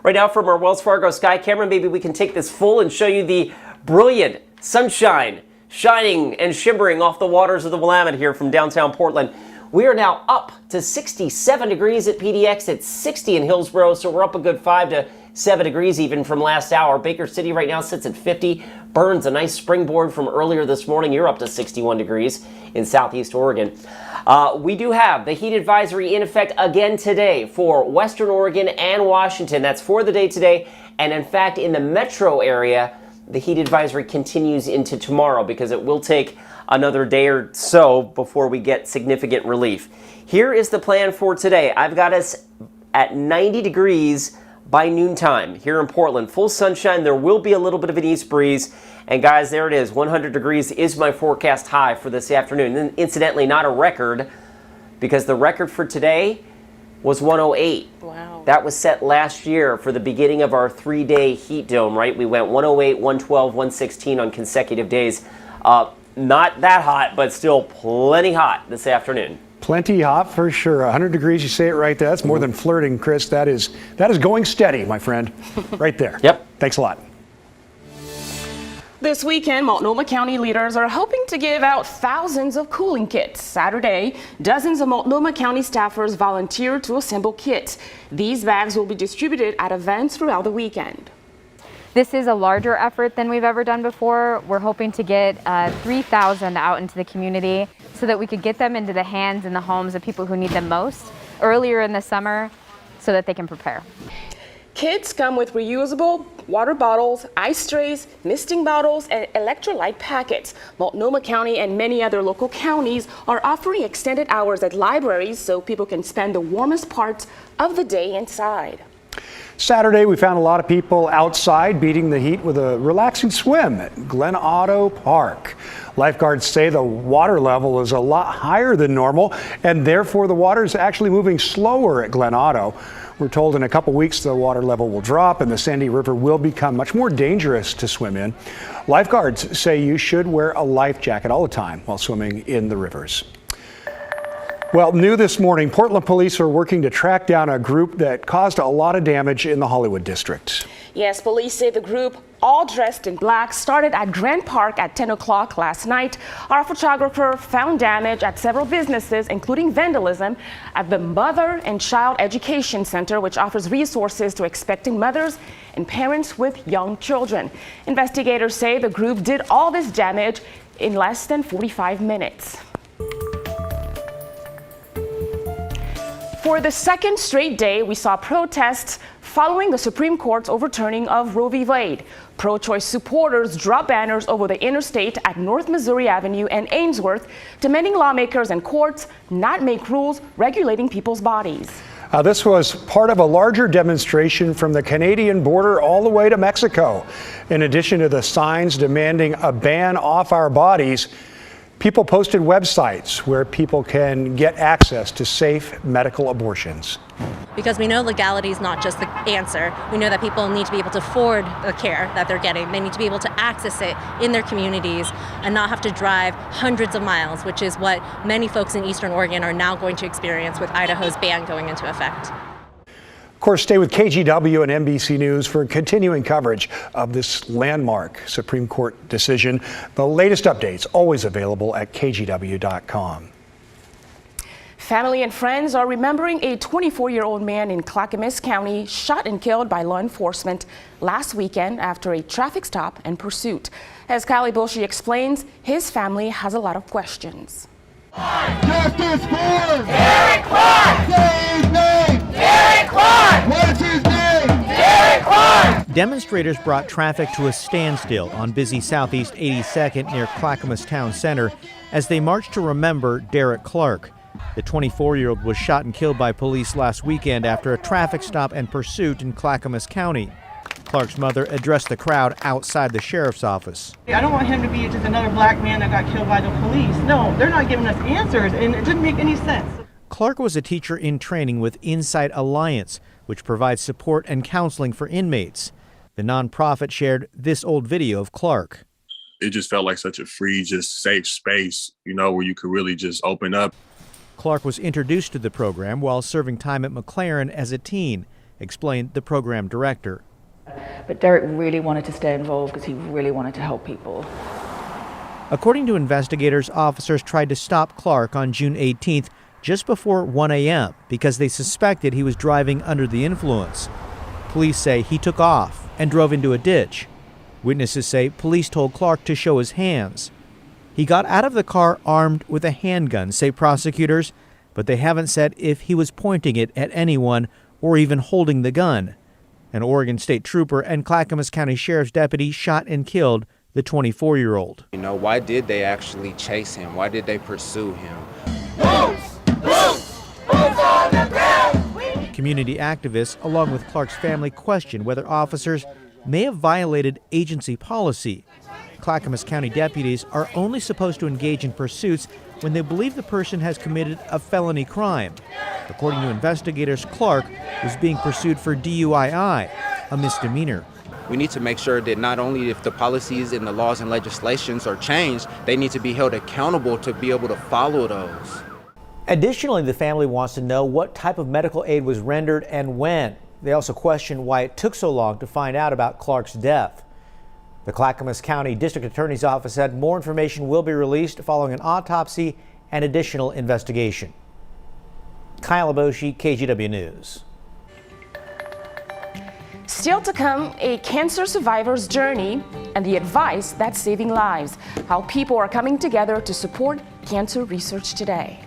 Right now from our Wells Fargo sky camera, maybe we can take this full and show you the brilliant sunshine shining and shimmering off the waters of the Willamette here from downtown Portland. We are now up to 67 degrees at PDX. It's 60 in Hillsborough, so we're up a good 5 to 7 degrees even from last hour. Baker City right now sits at 50. Burns, a nice springboard from earlier this morning. You're up to 61 degrees in Southeast Oregon. We do have the heat advisory in effect again today for Western Oregon and Washington. That's for the day today. And in fact, in the metro area, the heat advisory continues into tomorrow because it will take another day or so before we get significant relief. Here is the plan for today. I've got us at 90 degrees by noontime here in Portland. Full sunshine. There will be a little bit of an east breeze. And guys, there it is. 100 degrees is my forecast high for this afternoon. And incidentally, not a record, because the record for today was 108. Wow. That was set last year for the beginning of our 3-day heat dome, right? We went 108, 112, 116 on consecutive days. Not that hot, but still plenty hot this afternoon. Plenty hot for sure. 100 degrees, you say it right there. That's more than flirting, Chris. That is going steady, my friend. Right there. Yep. Thanks a lot. This weekend, Multnomah County leaders are hoping to give out thousands of cooling kits. Saturday, dozens of Multnomah County staffers volunteered to assemble kits. These bags will be distributed at events throughout the weekend. This is a larger effort than we've ever done before. We're hoping to get 3,000 out into the community so that we could get them into the hands and the homes of people who need them most earlier in the summer so that they can prepare. Kits come with reusable water bottles, ice trays, misting bottles, and electrolyte packets. Multnomah County and many other local counties are offering extended hours at libraries so people can spend the warmest parts of the day inside. Saturday, we found a lot of people outside beating the heat with a relaxing swim at Glen Otto Park. Lifeguards say the water level is a lot higher than normal, and therefore the water is actually moving slower at Glen Otto. We're told in a couple weeks the water level will drop and the Sandy River will become much more dangerous to swim in. Lifeguards say you should wear a life jacket all the time while swimming in the rivers. Well, new this morning, Portland police are working to track down a group that caused a lot of damage in the Hollywood district. Yes, police say the group, all dressed in black, started at Grant Park at 10 o'clock last night. Our photographer found damage at several businesses, including vandalism at the Mother and Child Education Center, which offers resources to expecting mothers and parents with young children. Investigators say the group did all this damage in less than 45 minutes. For the second straight day, we saw protests following the Supreme Court's overturning of Roe v. Wade. Pro-choice supporters dropped banners over the interstate at North Missouri Avenue and Ainsworth, demanding lawmakers and courts not make rules regulating people's bodies. This was part of a larger demonstration from the Canadian border all the way to Mexico. In addition to the signs demanding a ban off our bodies, people posted websites where people can get access to safe medical abortions. Because we know legality is not just the answer. We know that people need to be able to afford the care that they're getting. They need to be able to access it in their communities and not have to drive hundreds of miles, which is what many folks in Eastern Oregon are now going to experience with Idaho's ban going into effect. Of course, stay with KGW and NBC News for continuing coverage of this landmark Supreme Court decision. The latest updates always available at kgw.com. Family and friends are remembering a 24-year-old man in Clackamas County shot and killed by law enforcement last weekend after a traffic stop and pursuit. As Kylie Boshi explains, his family has a lot of questions. Justice for Derek Clark! Say his name! Derek Clark! What's his name? Derek Clark! Demonstrators brought traffic to a standstill on busy Southeast 82nd near Clackamas Town Center as they marched to remember Derek Clark. The 24-year-old was shot and killed by police last weekend after a traffic stop and pursuit in Clackamas County. Clark's mother addressed the crowd outside the sheriff's office. I don't want him to be just another black man that got killed by the police. No, they're not giving us answers, and it didn't make any sense. Clark was a teacher in training with Insight Alliance, which provides support and counseling for inmates. The nonprofit shared this old video of Clark. It just felt like such a free, just safe space, where you could really just open up. Clark was introduced to the program while serving time at McLaren as a teen. explained the program director. But Derek really wanted to stay involved because he really wanted to help people. According to investigators, officers tried to stop Clark on June 18th just before 1 a.m. because they suspected he was driving under the influence. Police say he took off and drove into a ditch. Witnesses say police told Clark to show his hands. He got out of the car armed with a handgun, say prosecutors, but they haven't said if he was pointing it at anyone or even holding the gun. An Oregon State trooper and Clackamas County Sheriff's deputy shot and killed the 24-year-old. You know, why did they actually chase him? Why did they pursue him? Community activists, along with Clark's family, question whether officers may have violated agency policy. Clackamas County deputies are only supposed to engage in pursuits when they believe the person has committed a felony crime. According to investigators, Clark was being pursued for DUI, a misdemeanor. We need to make sure that not only if the policies and the laws and legislations are changed, they need to be held accountable to be able to follow those. Additionally, the family wants to know what type of medical aid was rendered and when. They also question why it took so long to find out about Clark's death. The Clackamas County District Attorney's Office said more information will be released following an autopsy and additional investigation. Kyle Aboshi, KGW News. Still to come, a cancer survivor's journey and the advice that's saving lives. How people are coming together to support cancer research today.